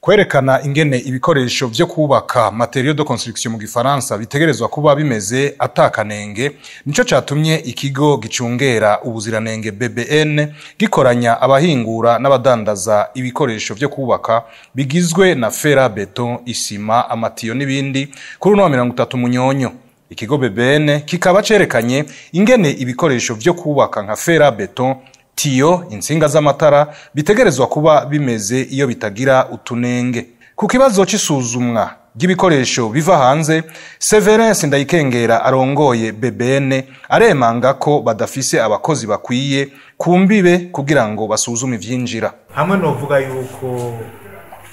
Kwerekana ingene ibikoresho vyo kubaka matériaux de construction mu gifaransa bitegerezwa kuba bimeze atakanenge nico catumye ikigo gicungera ubuziranenge BBN gikoranya abahingura n'abadandaza ibikoresho vyo kubaka bigizwe na fera beton, isima, amatiyo n'ibindi kuri uno wa 30 Munyonyo. Ikigo BBN kikaba cerekanye ingene ibikoresho vyo kubaka nka fera beton, tiyo, insinga z'amatara bitegerezwa kuba bimeze iyo bitagira utunenge. Ku kibazo c'isuzumwa ry'ibikoresho biva hanze, Severin Sindayikengera arongoye BBN aremanga ko badafise abakozi bakwiye kumbibe kugira ngo basuzume ivyinjira. Hamwe novuga yuko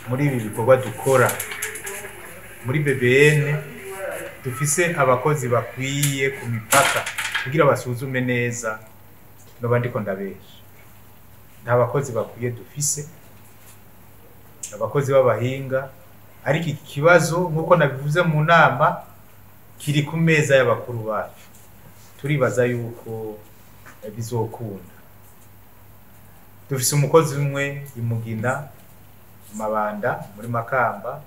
muri ibi bikorwa dukora muri BBN dufise abakozi bakwiye ku mipaka kugira basuzume neza nobandi ko ndabesha. Nta bakozi bakwiye dufise, abakozi b'abahinga, ariko iki kibazo nkuko nabivuze mu nama kiri ku meza y'abakuru bacu. Turibaza yuko bizokunda. Dufise umukozi umwe imugina Mabanda muri Makamba,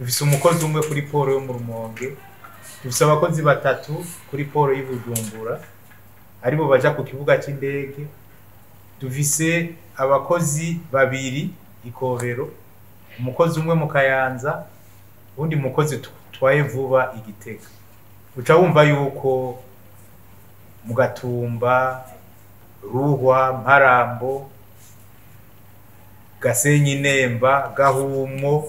dufise umukozi umwe kuri poro yo mu Rumonge, dufise abakozi batatu kuri poro y'Ibujumbura aribo baja ku kibuga c'indege, dufise abakozi babiri Ikobero, umukozi umwe mu Kayanza, undi mukozi twaye vuba Igitega. Uca wumva yuko mu Gatumba, Ruhwa, Mparambo, Gasenyi, Nemba, Gahumwo,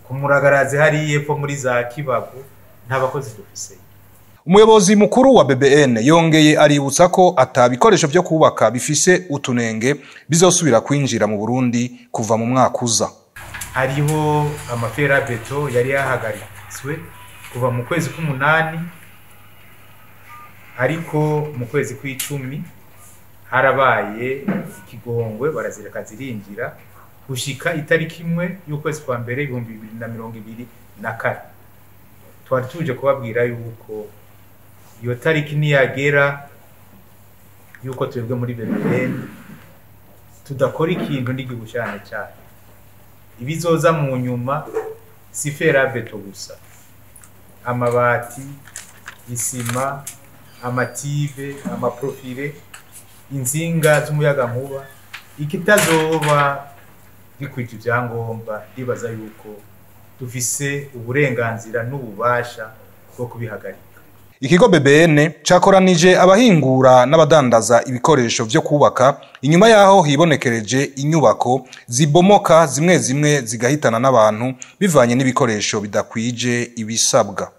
ku Muragarazi hari yepfo muri za Kibago nta bakozi dufise. Umuyobozi mukuru wa BBN yongeye aributsa ko atabikoresho vyo kubaka bifise utunenge bizosubira kwinjira mu Burundi kuva mu mwaka uza. Hariho amafera beto yari yahagaritswe kuva mu kwezi k'umunani, ariko mu kwezi kw'icumi harabaye ikigongwe barazireka zirinjira gushika itariki imwe y'ukwezi kwa mbere 2024. Twari tuje kubabwira yuko iyo tariki niyagera yuko twebwe muri BBN tudakora ikintu n'igigushane cyane. Ibizoza mu nyuma si fera beto gusa, amabati, isima, amative, amaprofile, inzinga z'umuyaga nkuba, ikitazoba gikwije ivyangombwa. Ndibaza yuko dufise uburenganzira n'ububasha bwo kubihagarika. Ikigo BBN cakoranije abahingura n'abadandaza ibikoresho vyo kubaka inyuma yaho hibonekereje inyubako zibomoka zimwe zimwe zigahitana n'abantu bivanye n'ibikoresho bidakwije ibisabwa.